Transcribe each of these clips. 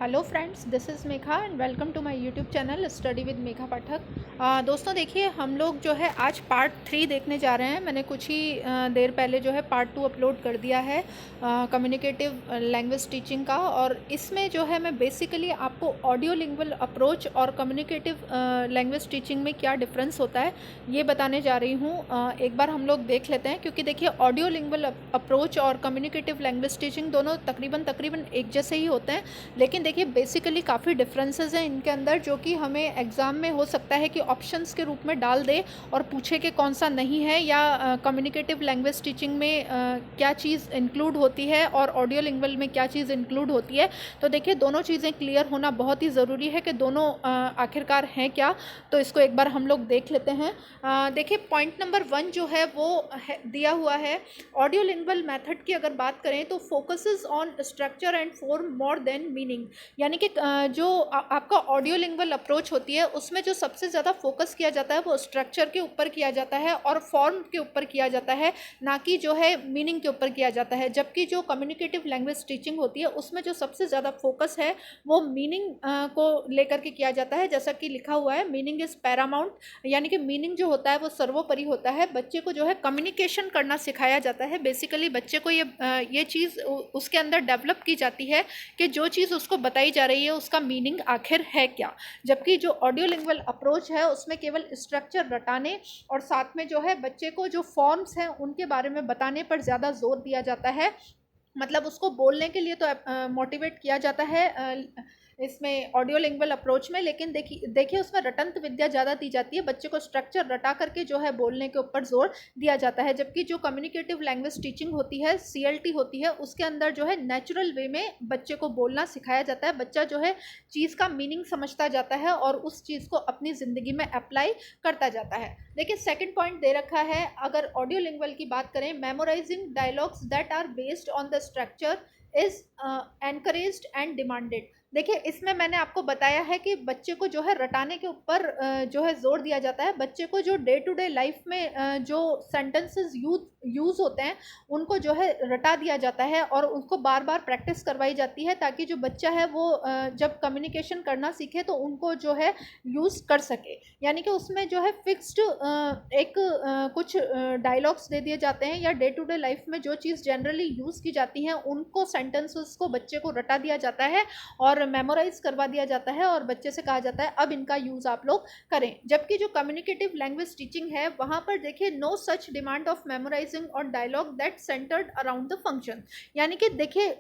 Hello friends, this is Megha and welcome to my YouTube channel study with Megha Pathak. दोस्तों देखिए, हम लोग जो है आज पार्ट 3 देखने जा रहे हैं। मैंने कुछ ही देर पहले जो है पार्ट 2 अपलोड कर दिया है कम्युनिकेटिव लैंग्वेज टीचिंग का। और इसमें जो है मैं बेसिकली आपको ऑडियो लिंगुअल अप्रोच और कम्युनिकेटिव लैंग्वेज टीचिंग में क्या डिफरेंस होता है ये बताने जा रही हूँ। एक बार हम लोग देख लेते हैं, क्योंकि देखिए ऑडियो लिंगुअल अप्रोच और कम्युनिकेटिव लैंग्वेज टीचिंग दोनों तकरीबन एक जैसे ही होते हैं, लेकिन देखिए बेसिकली काफ़ी डिफरेंसेस हैं इनके अंदर, जो कि हमें एग्ज़ाम में हो सकता है कि ऑप्शंस के रूप में डाल दे और पूछे कि कौन सा नहीं है, या कम्युनिकेटिव लैंग्वेज टीचिंग में क्या चीज़ इंक्लूड होती है और ऑडियो लिंगुअल में क्या चीज़ इंक्लूड होती है। तो देखिए दोनों चीज़ें क्लियर होना बहुत ही ज़रूरी है कि दोनों आखिरकार हैं क्या। तो इसको एक बार हम लोग देख लेते हैं। देखिए पॉइंट नंबर 1 जो है वो दिया हुआ है। ऑडियो लिंगुअल मेथड की अगर बात करें तो focuses on structure and form more than meaning. यानी कि जो आपका ऑडियो लिंगुअल अप्रोच होती है उसमें जो सबसे ज़्यादा फोकस किया जाता है वो स्ट्रक्चर के ऊपर किया जाता है और फॉर्म के ऊपर किया जाता है, ना कि जो है मीनिंग के ऊपर किया जाता है। जबकि जो कम्युनिकेटिव लैंग्वेज टीचिंग होती है उसमें जो सबसे ज़्यादा फोकस है वो मीनिंग को लेकर के किया जाता है। जैसा कि लिखा हुआ है, मीनिंग इज़ पैरामाउंट, यानी कि मीनिंग जो होता है वो सर्वोपरि होता है। बच्चे को जो है कम्युनिकेशन करना सिखाया जाता है। बेसिकली बच्चे को ये चीज़ उसके अंदर डेवलप की जाती है कि जो चीज़ उसको बताई जा रही है उसका मीनिंग आखिर है क्या। जबकि जो ऑडियो लिंगुअल अप्रोच है उसमें केवल स्ट्रक्चर रटाने और साथ में जो है बच्चे को जो फॉर्म्स हैं उनके बारे में बताने पर ज़्यादा जोर दिया जाता है। मतलब उसको बोलने के लिए तो मोटिवेट किया जाता है इसमें ऑडियो लिंगुअल अप्रोच में, लेकिन देखिए उसमें रटंत विद्या ज़्यादा दी जाती है। बच्चे को स्ट्रक्चर रटा करके जो है बोलने के ऊपर जोर दिया जाता है। जबकि जो कम्युनिकेटिव लैंग्वेज टीचिंग होती है, CLT होती है, उसके अंदर जो है नेचुरल वे में बच्चे को बोलना सिखाया जाता है। बच्चा जो है चीज़ का मीनिंग समझता जाता है और उस चीज़ को अपनी ज़िंदगी में अप्लाई करता जाता है। देखिए सेकंड पॉइंट दे रखा है, अगर ऑडियो लिंगुअल की बात करें, memorising dialogues that are based on the structure is encouraged and demanded. देखिए इसमें मैंने आपको बताया है कि बच्चे को जो है रटाने के ऊपर जो है जोर दिया जाता है। बच्चे को जो डे टू डे लाइफ में जो सेंटेंसेस यूज़ होते हैं उनको जो है रटा दिया जाता है और उनको बार बार प्रैक्टिस करवाई जाती है, ताकि जो बच्चा है वो जब कम्युनिकेशन करना सीखे तो उनको जो है यूज़ कर सके। यानी कि उसमें जो है फिक्स्ड एक कुछ डायलॉग्स दे दिए जाते हैं, या डे टू डे लाइफ में जो चीज़ जनरली यूज़ की जाती हैं उनको सेंटेंसेस को बच्चे को रटा दिया जाता है और मेमोराइज करवा दिया जाता है और बच्चे से कहा जाता है अब इनका यूज़ आप लोग करें। जबकि जो कम्युनिकेटिव लैंग्वेज टीचिंग है वहाँ पर देखिए no such demand of memorising और dialogue that centred around the function. यानी कि देखिए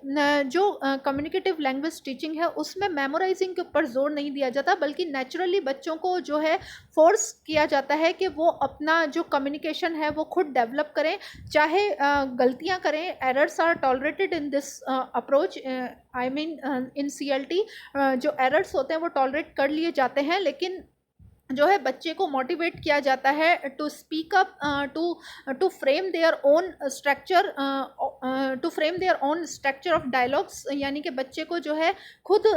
जो कम्युनिकेटिव लैंग्वेज टीचिंग है उसमें मेमोराइजिंग के ऊपर जोर नहीं दिया जाता, बल्कि नेचुरली बच्चों को जो है फोर्स किया जाता है कि वो अपना जो कम्युनिकेशन है वो खुद डेवलप करें, चाहे गलतियाँ करें। Errors are tolerated in this approach, I mean in CLT जो एरर्स होते हैं वो टॉलरेट कर लिए जाते हैं, लेकिन जो है बच्चे को मोटिवेट किया जाता है to speak up, to frame their own structure, of dialogues. यानी कि बच्चे को जो है खुद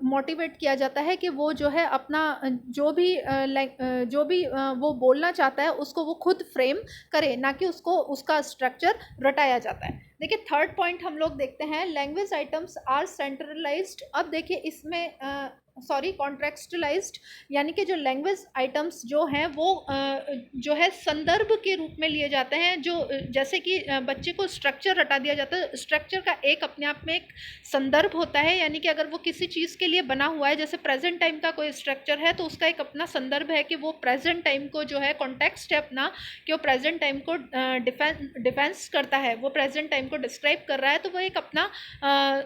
मोटिवेट किया जाता है कि वो जो है अपना जो भी वो बोलना चाहता है उसको वो खुद फ्रेम करे, ना कि उसको उसका स्ट्रक्चर रटाया जाता है। देखिए थर्ड पॉइंट हम लोग देखते हैं, लैंग्वेज आइटम्स आर सेंट्रलाइज्ड। अब देखिए इसमें कॉन्टेक्स्टलाइज्ड, यानी कि जो लैंग्वेज आइटम्स जो हैं वो जो है संदर्भ के रूप में लिए जाते हैं। जो जैसे कि बच्चे को स्ट्रक्चर रटा दिया जाता है, स्ट्रक्चर का एक अपने आप में एक संदर्भ होता है। यानी कि अगर वो किसी चीज़ के लिए बना हुआ है, जैसे प्रेजेंट टाइम का कोई स्ट्रक्चर है, तो उसका एक अपना संदर्भ है कि वो प्रेजेंट टाइम को जो है कॉन्टेक्स्ट है अपना, कि वो प्रेजेंट टाइम को डिफेंस करता है, वो प्रेजेंट टाइम को डिस्क्राइब कर रहा है, तो वो एक अपना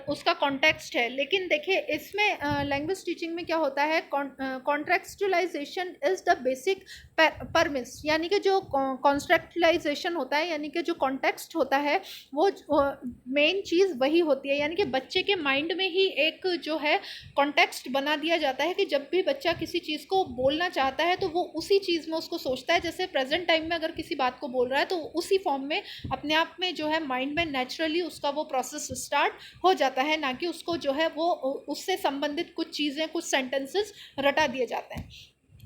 उसका कॉन्टेक्स्ट है। लेकिन देखिए इसमें लैंग्वेज टीचिंग में क्या होता है, कॉन्टेक्स्चुअलाइजेशन इज द बेसिक परमिस। यानी कि जो कॉन्टेक्स्चुलाइजेशन होता है, यानी कि जो कॉन्टेक्स्ट होता है वो मेन चीज़ वही होती है। यानी कि बच्चे के माइंड में ही एक जो है कॉन्टेक्स्ट बना दिया जाता है कि जब भी बच्चा किसी चीज़ को बोलना चाहता है तो वो उसी चीज़ में उसको सोचता है। जैसे प्रेजेंट टाइम में अगर किसी बात को बोल रहा है तो उसी फॉर्म में अपने आप में जो है माइंड में नेचुरली उसका वो प्रोसेस स्टार्ट हो जाता है, ना कि उसको जो है वो उससे संबंधित कुछ चीज़ें, कुछ सेंटेंसेस रटा दिए जाते हैं।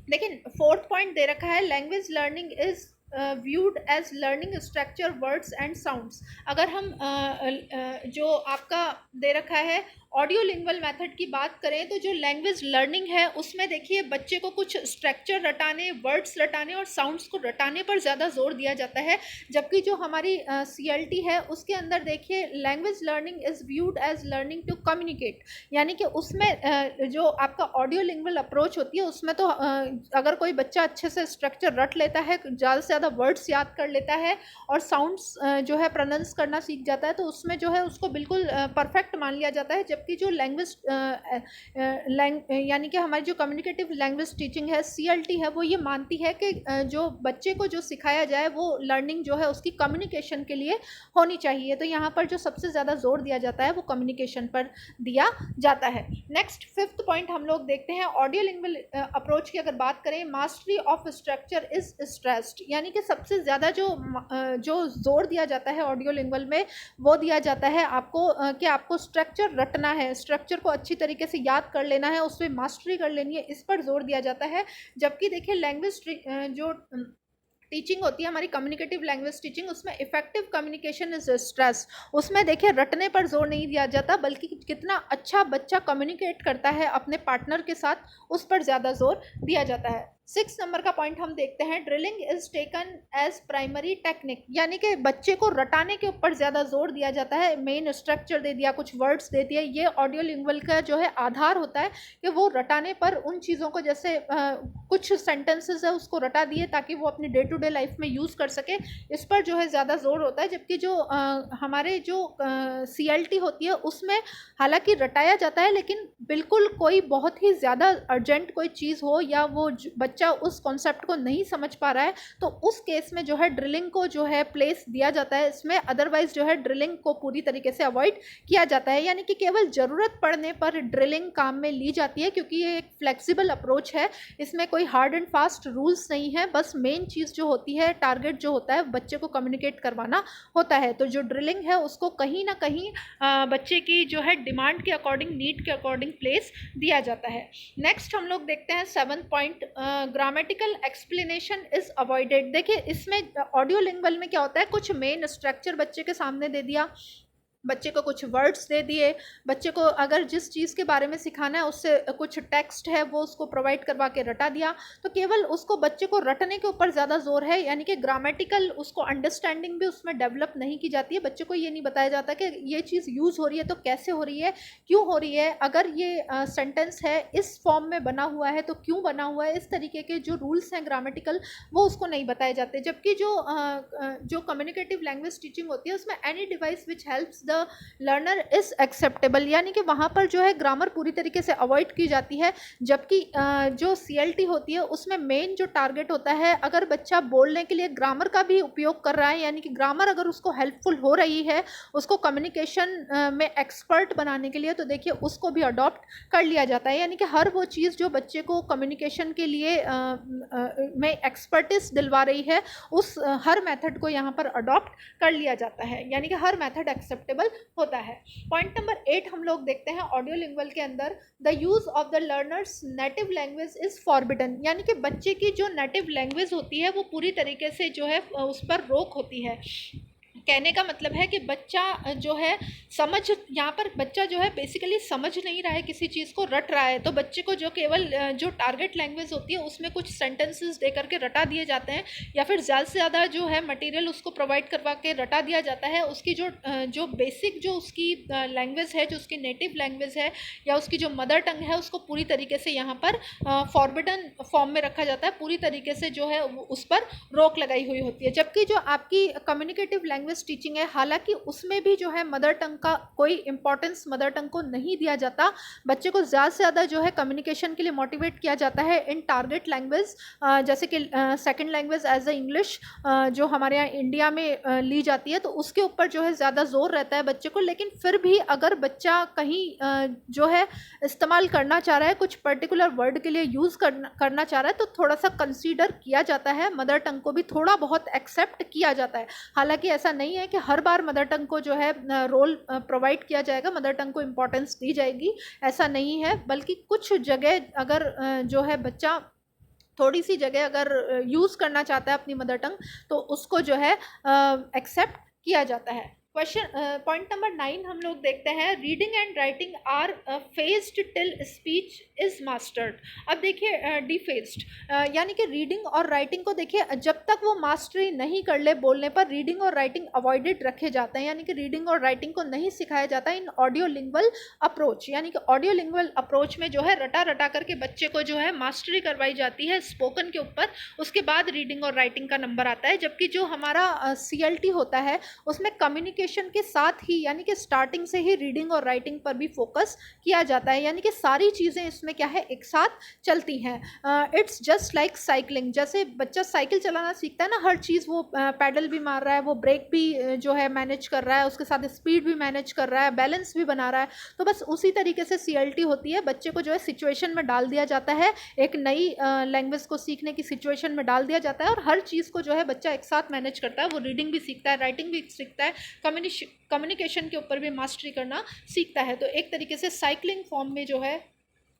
लेकिन फोर्थ पॉइंट दे रखा है, language learning is viewed as learning structure, words and sounds। अगर हम जो आपका दे रखा है ऑडियो लिंगुअल मेथड की बात करें तो जो लैंग्वेज लर्निंग है उसमें देखिए बच्चे को कुछ स्ट्रक्चर रटाने, वर्ड्स रटाने और साउंड्स को रटाने पर ज़्यादा जोर दिया जाता है, जबकि जो हमारी CLT है उसके अंदर देखिए language learning is viewed as learning to communicate, यानी कि उसमें जो आपका ऑडियो लिंगुअल अप्रोच होती है उसमें तो अगर कोई बच्चा अच्छे से स्ट्रक्चर रट लेता है, ज़्यादा से ज़्यादा वर्ड्स याद कर लेता है और साउंड्स जो है प्रोनाउंस करना सीख जाता है, तो उसमें जो है उसको बिल्कुल परफेक्ट मान लिया जाता है। जबकि जो लैंग्वेज यानी कि हमारी जो कम्युनिकेटिव लैंग्वेज टीचिंग है CLT है, वो ये मानती है कि जो बच्चे को जो सिखाया जाए वो लर्निंग जो है उसकी कम्युनिकेशन के लिए होनी चाहिए। तो यहाँ पर जो सबसे ज़्यादा जोर दिया जाता है वो कम्युनिकेशन पर दिया जाता है। नेक्स्ट 5th पॉइंट हम लोग देखते हैं ऑडियो लिंगुअल अप्रोच की अगर बात करें, mastery of structure is stressed, यानी कि सबसे ज़्यादा जो जोर दिया जाता है ऑडियो लिंगुअल में वो दिया जाता है आपको कि आपको स्ट्रक्चर रटना है, स्ट्रक्चर को अच्छी तरीके से याद कर लेना है, उस पर मास्टरी कर लेनी है, इस पर जोर दिया जाता है। जबकि देखिए लैंग्वेज जो टीचिंग होती है हमारी कम्युनिकेटिव लैंग्वेज टीचिंग, उसमें इफेक्टिव कम्युनिकेशन इज स्ट्रेस, उसमें देखिए रटने पर जोर नहीं दिया जाता बल्कि कितना अच्छा बच्चा कम्युनिकेट करता है अपने पार्टनर के साथ, उस पर ज़्यादा जोर दिया जाता है। 6 नंबर का पॉइंट हम देखते हैं, drilling is taken as primary technique, यानी कि बच्चे को रटाने के ऊपर ज़्यादा जोर दिया जाता है। मेन स्ट्रक्चर दे दिया, कुछ वर्ड्स दे दिए, ये ऑडियो लिंगुअल का जो है आधार होता है कि वो रटाने पर उन चीज़ों को, जैसे कुछ सेंटेंसेस है उसको रटा दिए ताकि वो अपनी डे टू डे लाइफ में यूज़ कर सके, इस पर जो है ज़्यादा जोर होता है। जबकि जो हमारे जो CLT होती है उसमें हालांकि रटाया जाता है, लेकिन बिल्कुल कोई बहुत ही ज़्यादा अर्जेंट कोई चीज़ हो या वो बच्चा उस कॉन्सेप्ट को नहीं समझ पा रहा है तो उस केस में जो है ड्रिलिंग को जो है प्लेस दिया जाता है इसमें, अदरवाइज जो है ड्रिलिंग को पूरी तरीके से अवॉइड किया जाता है। यानी कि केवल ज़रूरत पड़ने पर ड्रिलिंग काम में ली जाती है, क्योंकि ये एक फ्लेक्सिबल अप्रोच है, इसमें कोई हार्ड एंड फास्ट रूल्स नहीं है, बस मेन चीज़ जो होती है, टारगेट जो होता है बच्चे को कम्युनिकेट करवाना होता है। तो जो ड्रिलिंग है उसको कहीं ना कहीं बच्चे की जो है डिमांड के अकॉर्डिंग, नीड के अकॉर्डिंग प्लेस दिया जाता है। नेक्स्ट हम लोग देखते हैं 7th point, grammatical explanation is avoided. देखिए इसमें ऑडियो लिंगुअल में क्या होता है, कुछ मेन स्ट्रक्चर बच्चे के सामने दे दिया, बच्चे को कुछ वर्ड्स दे दिए, बच्चे को अगर जिस चीज़ के बारे में सिखाना है उससे कुछ टेक्स्ट है वो उसको प्रोवाइड करवा के रटा दिया, तो केवल उसको बच्चे को रटने के ऊपर ज़्यादा जोर है, यानी कि ग्रामेटिकल उसको अंडरस्टैंडिंग भी उसमें डेवलप नहीं की जाती है। बच्चे को ये नहीं बताया जाता कि ये चीज़ यूज़ हो रही है तो कैसे हो रही है, क्यों हो रही है, अगर ये सेंटेंस है इस फॉर्म में बना हुआ है तो क्यों बना हुआ है, इस तरीके के जो रूल्स हैं ग्रामेटिकल वो उसको नहीं बताए जाते। जबकि जो कम्युनिकेटिव लैंग्वेज टीचिंग होती है उसमें any device which helps learner is acceptable, यानी कि वहाँ पर जो है ग्रामर पूरी तरीके से अवॉइड की जाती है। जबकि जो CLT होती है उसमें मेन जो टारगेट होता है, अगर बच्चा बोलने के लिए ग्रामर का भी उपयोग कर रहा है, यानी कि ग्रामर अगर उसको हेल्पफुल हो रही है उसको कम्युनिकेशन में एक्सपर्ट बनाने के लिए, तो देखिए उसको भी अडॉप्ट कर लिया जाता है। यानी कि हर वो चीज़ जो बच्चे को कम्युनिकेशन के लिए में एक्सपर्टिस दिलवा रही है उस हर मेथड को यहाँ पर अडॉप्ट कर लिया जाता है, यानी कि हर मेथड एक्सेप्टेबल होता है। पॉइंट नंबर 8 हम लोग देखते हैं ऑडियो लिंगुअल के अंदर, the use of the learners native language is forbidden, यानी कि बच्चे की जो नेटिव लैंग्वेज होती है वो पूरी तरीके से जो है उस पर रोक होती है। कहने का मतलब है कि बच्चा जो है समझ, यहाँ पर बच्चा जो है बेसिकली समझ नहीं रहा है किसी चीज़ को, रट रहा है, तो बच्चे को जो केवल जो टारगेट लैंग्वेज होती है उसमें कुछ सेंटेंसेस दे करके रटा दिए जाते हैं, या फिर ज़्यादा से ज़्यादा जो है मटेरियल उसको प्रोवाइड करवा के रटा दिया जाता है। उसकी जो बेसिक जो उसकी लैंग्वेज है, जो उसकी नेटिव लैंग्वेज है या उसकी जो मदर टंग है, उसको पूरी तरीके से यहाँ पर फॉरबिडन फॉर्म में रखा जाता है, पूरी तरीके से जो है उस पर रोक लगाई हुई होती है। जबकि जो आपकी कम्युनिकेटिव लैंग्वेज टीचिंग है, हालांकि उसमें भी जो है मदर टंग का कोई इंपॉर्टेंस मदर टंग को नहीं दिया जाता, बच्चे को ज़्यादा से ज़्यादा जो है कम्युनिकेशन के लिए मोटिवेट किया जाता है इन टारगेट लैंग्वेज, जैसे कि second language as a English जो हमारे यहाँ इंडिया में ली जाती है, तो उसके ऊपर जो है ज़्यादा जोर रहता है बच्चे को। लेकिन फिर भी अगर बच्चा कहीं जो है इस्तेमाल करना चाह रहा है, कुछ पर्टिकुलर वर्ड के लिए यूज़ करना चाह रहा है, तो थोड़ा सा कंसीडर किया जाता है, मदर टंग को भी थोड़ा बहुत एक्सेप्ट किया जाता है। हालांकि ऐसा नहीं है कि हर बार मदर टंग को जो है रोल प्रोवाइड किया जाएगा, मदर टंग को इम्पोर्टेंस दी जाएगी, ऐसा नहीं है, बल्कि कुछ जगह अगर जो है बच्चा थोड़ी सी जगह अगर यूज़ करना चाहता है अपनी मदर टंग तो उसको जो है एक्सेप्ट किया जाता है। क्वेश्चन पॉइंट नंबर 9 हम लोग देखते हैं, reading and writing are phased till speech is mastered. अब देखिए डिफेज्ड, यानी कि रीडिंग और राइटिंग को देखिए जब तक वो मास्टरी नहीं कर ले बोलने पर रीडिंग और राइटिंग अवॉइडेड रखे जाते हैं, यानी कि रीडिंग और राइटिंग को नहीं सिखाया जाता इन ऑडियो लिंग्वल अप्रोच। यानी कि ऑडियो लिंग्वल अप्रोच में जो है रटा रटा करके बच्चे को जो है मास्टरी करवाई जाती है स्पोकन के ऊपर, उसके बाद रीडिंग और राइटिंग का नंबर आता है। जबकि जो हमारा CLT होता है उसमें कम्युनिकेशन के साथ ही यानी कि स्टार्टिंग से ही रीडिंग और राइटिंग पर भी फोकस किया जाता है, यानी कि सारी चीज़ें इसमें क्या है एक साथ चलती हैं। इट्स जस्ट लाइक साइकिलिंग, जैसे बच्चा साइकिल चलाना सीखता है ना, हर चीज़ वो पैडल भी मार रहा है, वो ब्रेक भी जो है मैनेज कर रहा है, उसके साथ स्पीड भी मैनेज कर रहा है, बैलेंस भी बना रहा है। तो बस उसी तरीके से CLT होती है, बच्चे को जो है सिचुएशन में डाल दिया जाता है, एक नई लैंग्वेज को सीखने की सिचुएशन में डाल दिया जाता है और हर चीज़ को जो है बच्चा एक साथ मैनेज करता है। वो रीडिंग भी सीखता है, राइटिंग भी सीखता है, कम्युनिकेशन के ऊपर भी मास्टरी करना सीखता है। तो एक तरीके से साइकिलिंग फॉर्म में जो है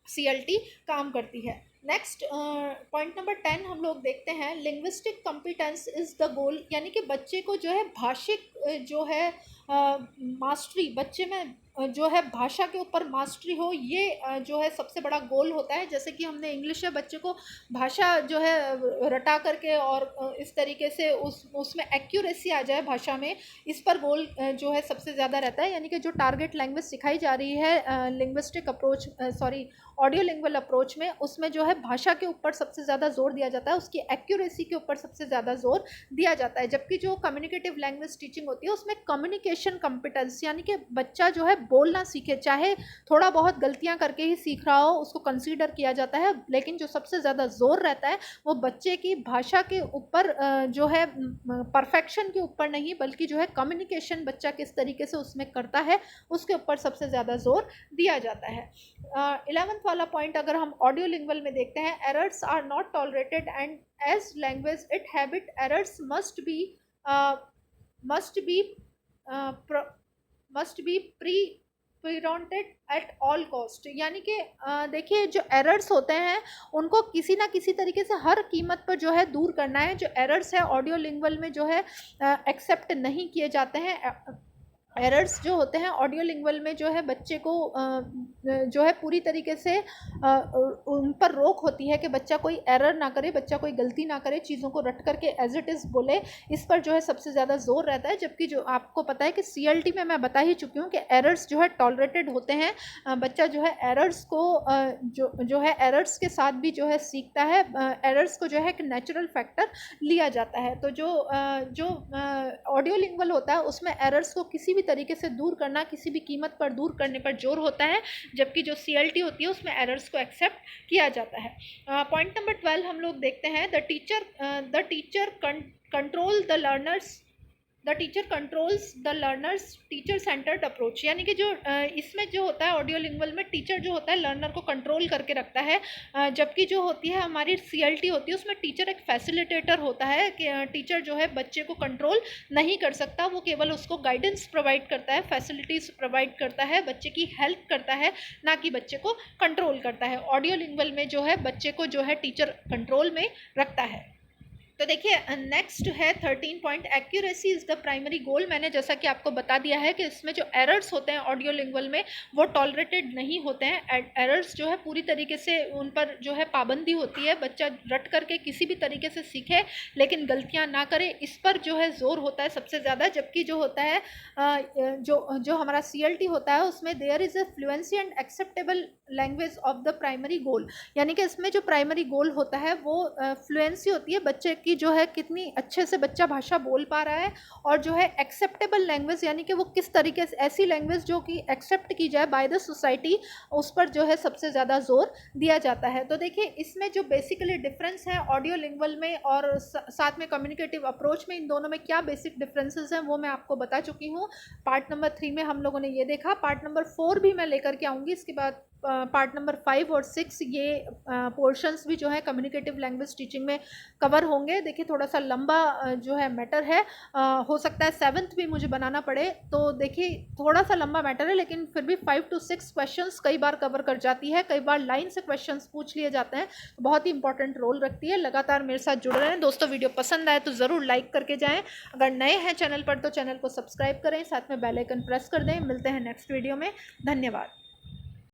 CLT काम करती है। नेक्स्ट पॉइंट नंबर 10 हम लोग देखते हैं, linguistic competence is the goal, यानी कि बच्चे को जो है भाषिक जो है मास्टरी, बच्चे में जो है भाषा के ऊपर मास्टरी हो, ये जो है सबसे बड़ा गोल होता है। जैसे कि हमने इंग्लिश है, बच्चे को भाषा जो है रटा करके और इस तरीके से उसमें एक्यूरेसी आ जाए भाषा में, इस पर गोल जो है सबसे ज़्यादा रहता है। यानी कि जो टारगेट लैंग्वेज सिखाई जा रही है linguistic approach audio lingual approach में, उसमें जो है भाषा के ऊपर सबसे ज़्यादा जोर दिया जाता है, उसकी एक्यूरेसी के ऊपर सबसे ज़्यादा जोर दिया जाता है। जबकि जो कम्युनिकेटिव लैंग्वेज टीचिंग होती है उसमें कम्युनिकेशन कॉम्पिटेंस, यानी कि बच्चा जो है बोलना सीखे, चाहे थोड़ा बहुत गलतियां करके ही सीख रहा हो उसको कंसीडर किया जाता है, लेकिन जो सबसे ज़्यादा जोर रहता है वो बच्चे की भाषा के ऊपर जो है परफेक्शन के ऊपर नहीं, बल्कि जो है कम्युनिकेशन बच्चा किस तरीके से उसमें करता है उसके ऊपर सबसे ज़्यादा जोर दिया जाता है। 11th वाला पॉइंट अगर हम ऑडियो लिंग्वल में देखते हैं, errors are not tolerated and as language it habit errors must be prevented at all cost. यानी कि देखिए जो एरर्स होते हैं उनको किसी ना किसी तरीके से हर कीमत पर जो है दूर करना है। जो एरर्स है ऑडियो लिंग्वल में जो है एक्सेप्ट नहीं किए जाते हैं। एरर्स जो होते हैं ऑडियो लिंग्वल में जो है बच्चे को जो है पूरी तरीके से उन पर रोक होती है कि बच्चा कोई एरर ना करे, बच्चा कोई गलती ना करे, चीज़ों को रट करके एज इट इज़ बोले, इस पर जो है सबसे ज़्यादा जोर रहता है। जबकि जो आपको पता है कि CLT में मैं बता ही चुकी हूँ कि एरर्स जो है टॉलरेटेड होते हैं, बच्चा जो है एरर्स को जो है एरर्स के साथ भी जो है सीखता है, एरर्स को जो है एक नेचुरल फैक्टर लिया जाता है। तो जो ऑडियो लिंग्वल होता है उसमें एरर्स को किसी भी तरीके से दूर करना, किसी भी कीमत पर दूर करने पर जोर होता है, जबकि जो CLT होती है उसमें एरर्स को एक्सेप्ट किया जाता है। पॉइंट नंबर 12 हम लोग देखते हैं, the teacher control the learners teacher centred approach. यानी कि जो इसमें जो होता है ऑडियो लिंग्वल में टीचर जो होता है लर्नर को कंट्रोल करके रखता है, जबकि जो होती है हमारी CLT होती है उसमें टीचर एक फैसिलिटेटर होता है कि टीचर जो है बच्चे को कंट्रोल नहीं कर सकता, वो केवल उसको गाइडेंस प्रोवाइड करता है, फैसिलिटीज़ प्रोवाइड करता है, बच्चे की हेल्प करता है, ना कि बच्चे को कंट्रोल करता है। ऑडियो लिंग्वल में जो है बच्चे को जो है टीचर कंट्रोल में रखता है। तो देखिए नेक्स्ट है 13 point, accuracy is the primary गोल। मैंने जैसा कि आपको बता दिया है कि इसमें जो एरर्स होते हैं ऑडियो लिंग्वल में वो टॉलरेटेड नहीं होते हैं। एरर्स जो है पूरी तरीके से उन पर जो है पाबंदी होती है, बच्चा रट करके किसी भी तरीके से सीखे लेकिन गलतियां ना करे, इस पर जो है जोर होता है सबसे ज़्यादा। जबकि जो होता है जो हमारा CLT होता है उसमें there is a fluency and acceptable language of the primary goal. यानी कि इसमें जो प्राइमरी गोल होता है वो फ्लुएंसी होती है, बच्चे की जो है कितनी अच्छे से बच्चा भाषा बोल पा रहा है, और जो है एक्सेप्टेबल लैंग्वेज यानी कि वो किस तरीके से ऐसी लैंग्वेज जो कि एक्सेप्ट की जाए बाय द सोसाइटी, उस पर जो है सबसे ज़्यादा जोर दिया जाता है। तो देखिए इसमें जो बेसिकली डिफरेंस है ऑडियो लिंग्वल में और साथ में कम्युनिकेटिव अप्रोच में, इन दोनों में क्या बेसिक डिफरेंसेस हैं वो मैं आपको बता चुकी हूँ। पार्ट नंबर 3 में हम लोगों ने ये देखा, पार्ट नंबर 4 भी मैं लेकर के आऊँगी इसके बाद पार्ट नंबर 5 और 6 ये पोर्शंस भी जो है कम्युनिकेटिव लैंग्वेज टीचिंग में कवर होंगे। देखिए थोड़ा सा लंबा जो है मैटर है, हो सकता है 7th भी मुझे बनाना पड़े, तो देखिए थोड़ा सा लंबा मैटर है, लेकिन फिर भी 5 to 6 क्वेश्चंस कई बार कवर कर जाती है, कई बार लाइन से क्वेश्चंस पूछ लिए जाते हैं, तो बहुत ही इंपॉर्टेंट रोल रखती है। लगातार मेरे साथ जुड़ रहे हैं दोस्तों। वीडियो पसंद आए तो ज़रूर लाइक करके जाएं, अगर नए हैं चैनल पर तो चैनल को सब्सक्राइब करें, साथ में बेल आइकन प्रेस कर दें। मिलते हैं नेक्स्ट वीडियो में, धन्यवाद।